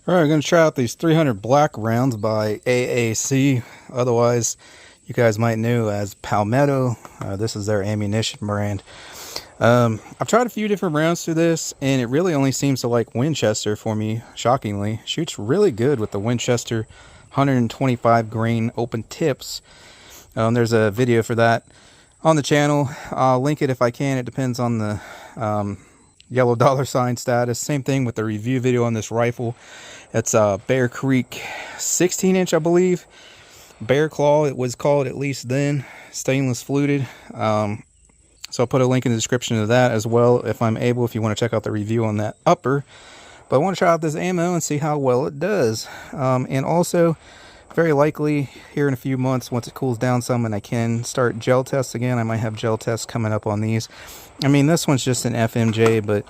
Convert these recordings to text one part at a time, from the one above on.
All right, I'm going to try out these 300 black rounds by AAC. Otherwise, you guys might know as Palmetto. This is their ammunition brand. I've tried a few different rounds through this, and it really only seems to like Winchester for me, shockingly. Shoots really good with the Winchester 125 grain open tips. There's a video for that on the channel. I'll link it if I can. It depends on the yellow $ status. Same thing with the review video on this rifle. It's a Bear Creek 16-inch, I believe. Bear Claw, it was called at least then. Stainless fluted. So I'll put a link in the description of that as well if I'm able, if you want to check out the review on that upper. But I want to try out this ammo and see how well it does. And also, very likely here in a few months, once it cools down some and I can start gel tests again, I might have gel tests coming up on these. I mean, this one's just an FMJ, but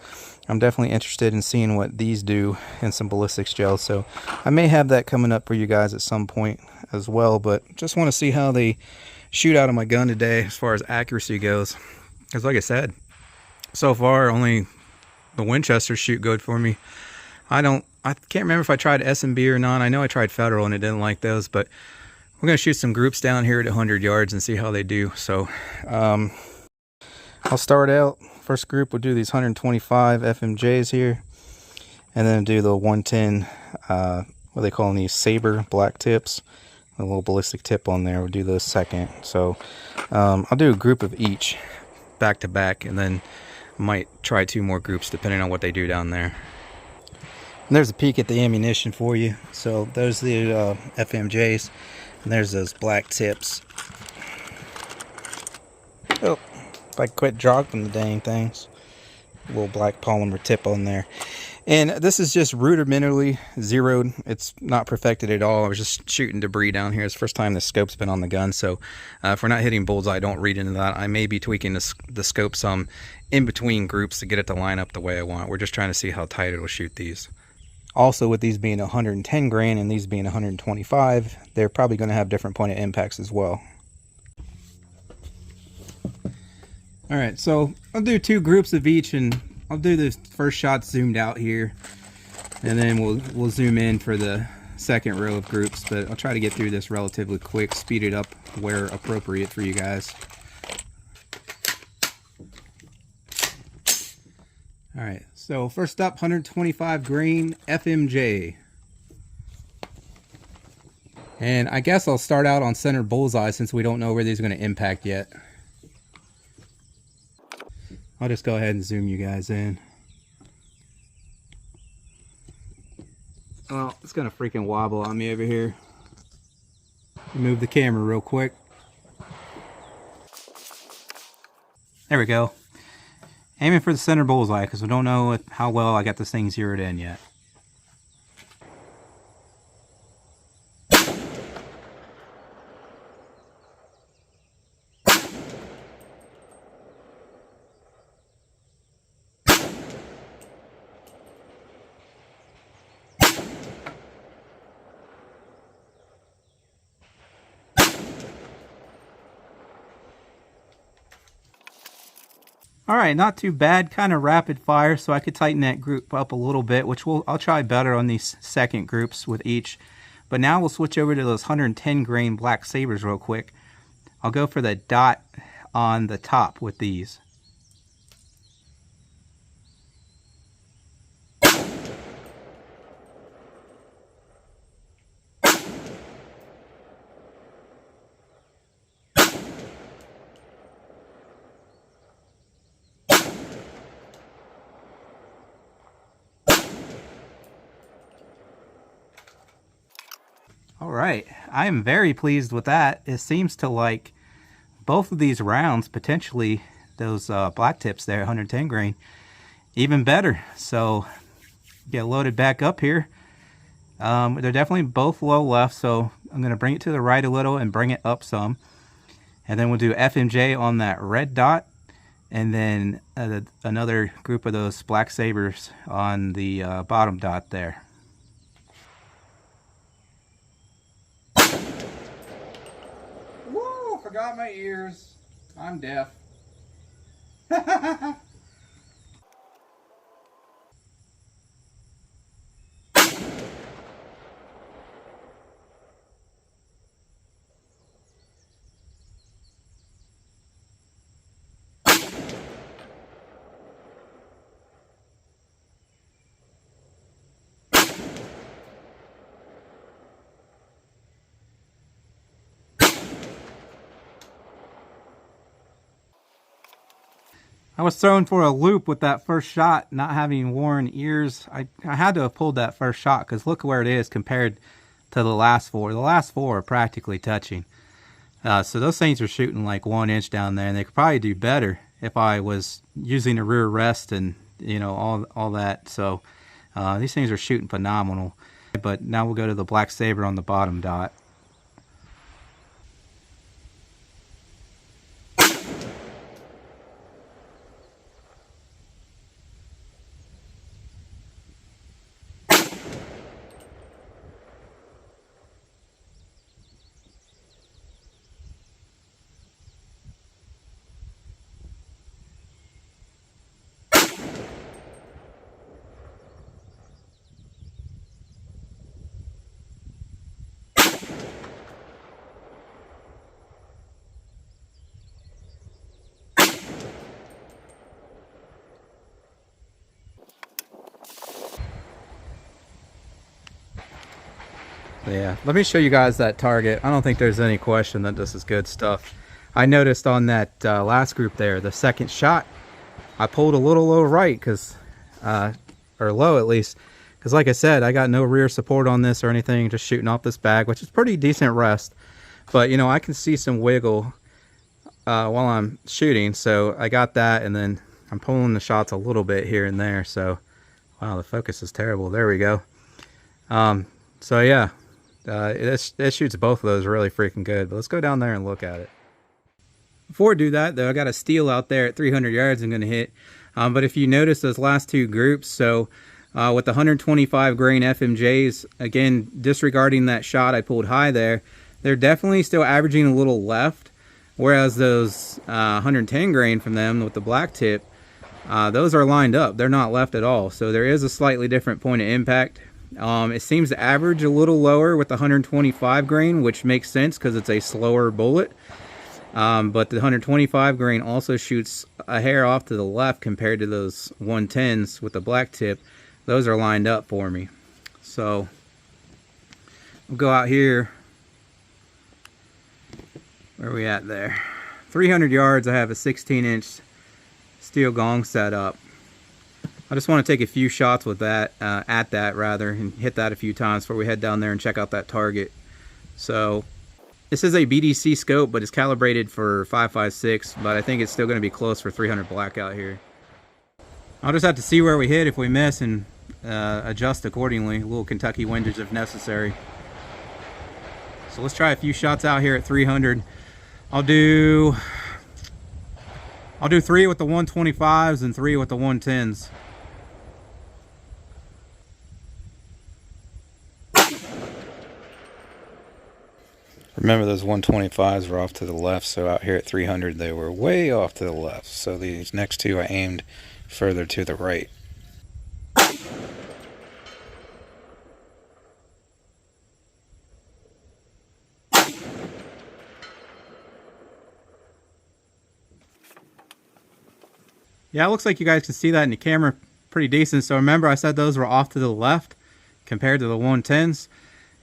I'm definitely interested in seeing what these do in some ballistics gels. So I may have that coming up for you guys at some point as well, but just want to see how they shoot out of my gun today as far as accuracy goes. Because like I said, so far only the Winchesters shoot good for me. I can't remember if I tried S&B or not. I know I tried Federal and it didn't like those, but we're going to shoot some groups down here at 100 yards and see how they do. So I'll start out. First group, we'll do these 125 FMJs here, and then do the 110, what they calling these Sabre black tips, a little ballistic tip on there. We'll do the second. So I'll do a group of each back to back, and then might try 2 more groups depending on what they do down there. And there's a peek at the ammunition for you. So those are the FMJs, and there's those black tips. Oh, if I quit dropping the dang things. A little black polymer tip on there. And this is just rudimentarily zeroed. It's not perfected at all. I was just shooting debris down here. It's the first time the scope's been on the gun. So if we're not hitting bullseye, don't read into that. I may be tweaking the scope some in between groups to get it to line up the way I want. We're just trying to see how tight it'll shoot these. Also, with these being 110 grain and these being 125, they're probably going to have different point of impacts as well. Alright, so I'll do 2 groups of each, and I'll do the first shot zoomed out here, and then we'll zoom in for the second row of groups. But I'll try to get through this relatively quick, speed it up where appropriate for you guys. Alright, so first up, 125 grain FMJ. And I guess I'll start out on center bullseye since we don't know where these are going to impact yet. I'll just go ahead and zoom you guys in. Well, it's gonna freaking wobble on me over here. Move the camera real quick. There we go. Aiming for the center bullseye because we don't know how well I got this thing zeroed in yet. Alright, not too bad, kind of rapid fire, so I could tighten that group up a little bit, which I'll try better on these second groups with each. But now we'll switch over to those 110 grain black sabers real quick. I'll go for the dot on the top with these. Alright, I am very pleased with that. It seems to like both of these rounds, potentially those black tips there, 110 grain, even better. So get loaded back up here. They're definitely both low left, so I'm going to bring it to the right a little and bring it up some. And then we'll do FMJ on that red dot, and then another group of those black sabers on the bottom dot there. Woo! Forgot my ears. I'm deaf. I was thrown for a loop with that first shot, not having worn ears. I had to have pulled that first shot because look where it is compared to the last four. The last four are practically touching. So those things are shooting like 1 inch down there, and they could probably do better if I was using a rear rest and, you know, all that. So these things are shooting phenomenal. But now we'll go to the black Sabre on the bottom dot. Yeah, let me show you guys that target. I don't think there's any question that this is good stuff. I noticed on that last group there, the second shot, I pulled a little low right, because, or low at least, because like I said, I got no rear support on this or anything, just shooting off this bag, which is pretty decent rest. But, you know, I can see some wiggle while I'm shooting, so I got that, and then I'm pulling the shots a little bit here and there. So, wow, the focus is terrible. There we go. So yeah. It shoots both of those really freaking good. But let's go down there and look at it. Before I do that, though, I got a steel out there at 300 yards I'm going to hit. But if you notice those last two groups, so with the 125 grain FMJs, again, disregarding that shot I pulled high there, they're definitely still averaging a little left. Whereas those 110 grain from them with the black tip, those are lined up. They're not left at all. So there is a slightly different point of impact. It seems to average a little lower with the 125 grain, which makes sense because it's a slower bullet. But the 125 grain also shoots a hair off to the left compared to those 110s with the black tip. Those are lined up for me. So we'll go out here. Where are we at there? 300 yards, I have a 16-inch steel gong set up. I just want to take a few shots with that, and hit that a few times before we head down there and check out that target. So this is a BDC scope, but it's calibrated for 5.56, but I think it's still going to be close for 300 black out here. I'll just have to see where we hit if we miss and adjust accordingly. A little Kentucky windage if necessary. So let's try a few shots out here at 300. I'll do 3 with the 125s and 3 with the 110s. Remember, those 125s were off to the left, so out here at 300 they were way off to the left. So these next two I aimed further to the right. Yeah, it looks like you guys can see that in the camera pretty decent. So remember, I said those were off to the left compared to the 110s.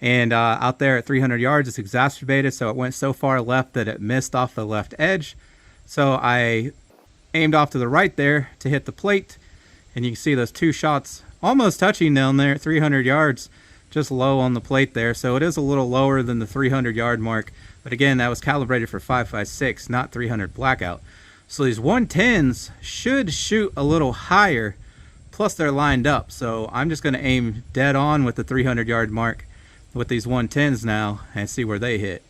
And out there at 300 yards, it's exacerbated, so it went so far left that it missed off the left edge. So I aimed off to the right there to hit the plate, and you can see those two shots almost touching down there at 300 yards, just low on the plate there. So it is a little lower than the 300 yard mark, but again, that was calibrated for 5.56, not 300 blackout. So these 110s should shoot a little higher, plus they're lined up. So I'm just going to aim dead on with the 300 yard mark with these 110s now and see where they hit.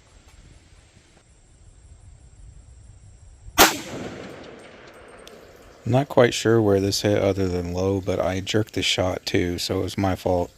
I'm not quite sure where this hit other than low, but I jerked the shot too, so it was my fault.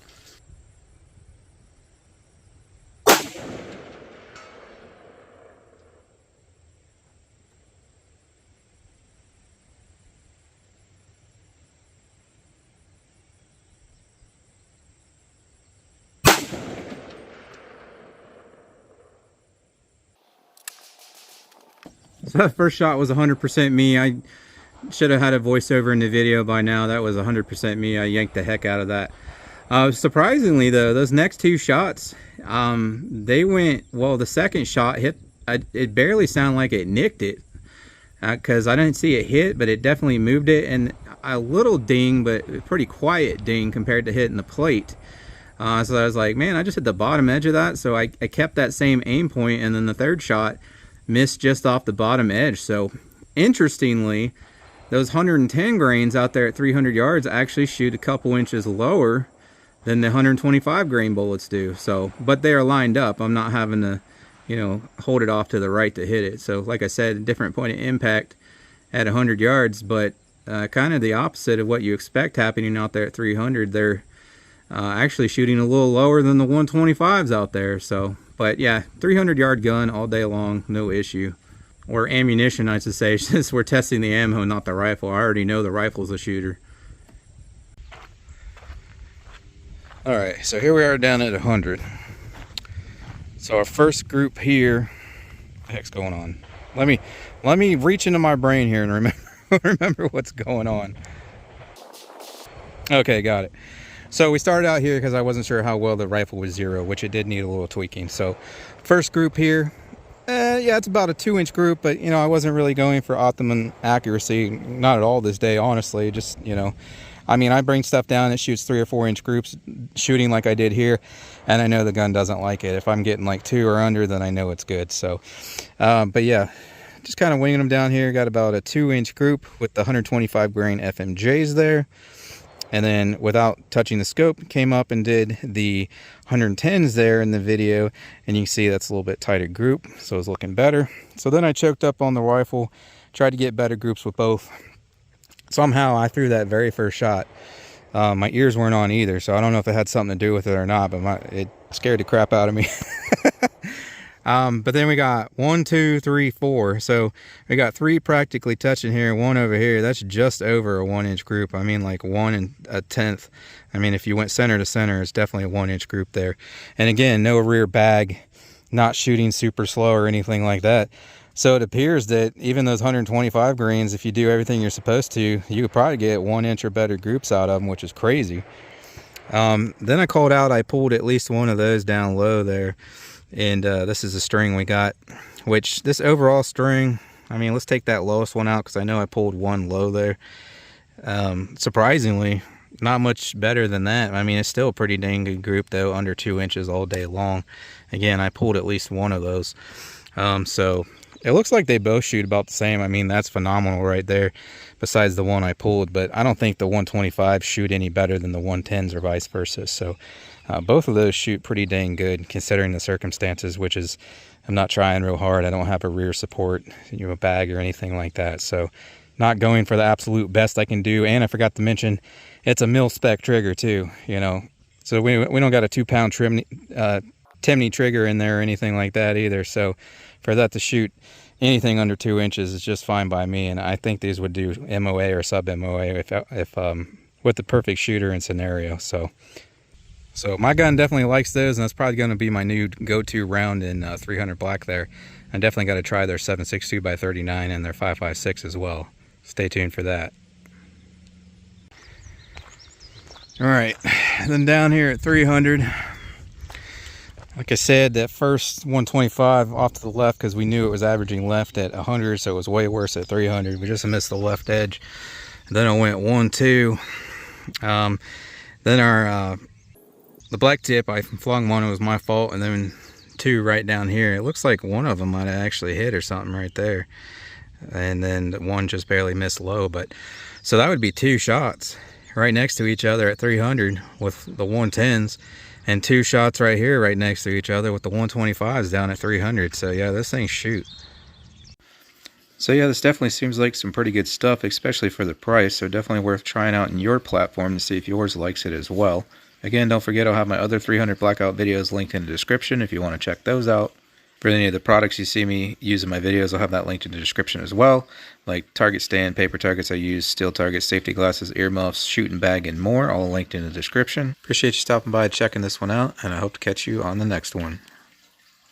So that first shot was 100% me. I should have had a voiceover in the video by now. That was 100% me. I yanked the heck out of that. Surprisingly though, those next two shots, they went, well, the second shot hit, it barely sounded like it nicked it. because I didn't see it hit, but it definitely moved it, and a little ding, but a pretty quiet ding compared to hitting the plate. So I was like, man, I just hit the bottom edge of that. So I kept that same aim point, and then the third shot missed just off the bottom edge. So interestingly, those 110 grains out there at 300 yards actually shoot a couple inches lower than the 125 grain bullets do. So, but they are lined up. I'm not having to, you know, hold it off to the right to hit it. So like I said, a different point of impact at 100 yards, but kind of the opposite of what you expect happening out there at 300. They're actually shooting a little lower than the 125s out there. So, but yeah, 300 yard gun all day long, no issue. Or ammunition, I should say, since we're testing the ammo, not the rifle. I already know the rifle's a shooter. All right, so here we are down at 100. So our first group here, what the heck's going on? Let me reach into my brain here and remember what's going on. Okay, got it. So we started out here because I wasn't sure how well the rifle was zero, which it did need a little tweaking. So first group here, yeah, it's about a 2-inch group, but you know, I wasn't really going for optimum accuracy, not at all this day, honestly. Just, you know, I mean, I bring stuff down, it shoots 3 or 4 inch groups, shooting like I did here, and I know the gun doesn't like it. If I'm getting like 2 or under, then I know it's good. So, but yeah, just kind of winging them down here. Got about a 2-inch group with the 125 grain FMJs there. And then without touching the scope, came up and did the 110s there in the video. And you can see that's a little bit tighter group, so it's looking better. So then I choked up on the rifle, tried to get better groups with both. Somehow I threw that very first shot. My ears weren't on either, so I don't know if it had something to do with it or not, but it scared the crap out of me. But then we got 1, 2, 3, 4. So we got 3 practically touching here, 1 over here. That's just over a 1-inch group. I mean, like 1 1/10. I mean, if you went center to center, it's definitely a 1-inch group there. And again, no rear bag, not shooting super slow or anything like that. So it appears that even those 125 grains, if you do everything you're supposed to, you could probably get 1-inch or better groups out of them, which is crazy. Then I called out, I pulled at least one of those down low there. And this is the string we got, which this overall string, I mean, let's take that lowest one out because I know I pulled one low there. Surprisingly, not much better than that. I mean, it's still a pretty dang good group though, under 2 inches all day long. Again, I pulled at least one of those. So it looks like they both shoot about the same. I mean, that's phenomenal right there, besides the one I pulled. But I don't think the 125 shoot any better than the 110s or vice versa. So both of those shoot pretty dang good considering the circumstances, which is I'm not trying real hard. I don't have a rear support, you know, bag or anything like that. So not going for the absolute best I can do. And I forgot to mention, it's a mil spec trigger too, you know. So we don't got a 2-pound Timney trigger in there or anything like that either. So for that to shoot anything under 2 inches is just fine by me. And I think these would do MOA or sub MOA if with the perfect shooter and scenario. So my gun definitely likes those, and that's probably going to be my new go-to round in 300 black there. I definitely got to try their 7.62 by 39 and their 5.56 as well. Stay tuned for that. All right, then down here at 300, like I said, that first 125 off to the left because we knew it was averaging left at 100, so it was way worse at 300. We just missed the left edge. And then I went 1, 2. Then our the black tip, I flung one, it was my fault, and then 2 right down here. It looks like one of them might have actually hit or something right there. And then the one just barely missed low. But so that would be 2 shots right next to each other at 300 with the 110s, and 2 shots right here right next to each other with the 125s down at 300. So yeah, this thing shoot. So yeah, this definitely seems like some pretty good stuff, especially for the price. So definitely worth trying out in your platform to see if yours likes it as well. Again, don't forget I'll have my other 300 blackout videos linked in the description if you want to check those out. For any of the products you see me use in my videos, I'll have that linked in the description as well. Like target stand, paper targets I use, steel targets, safety glasses, earmuffs, shooting bag, and more, all linked in the description. Appreciate you stopping by and checking this one out, and I hope to catch you on the next one.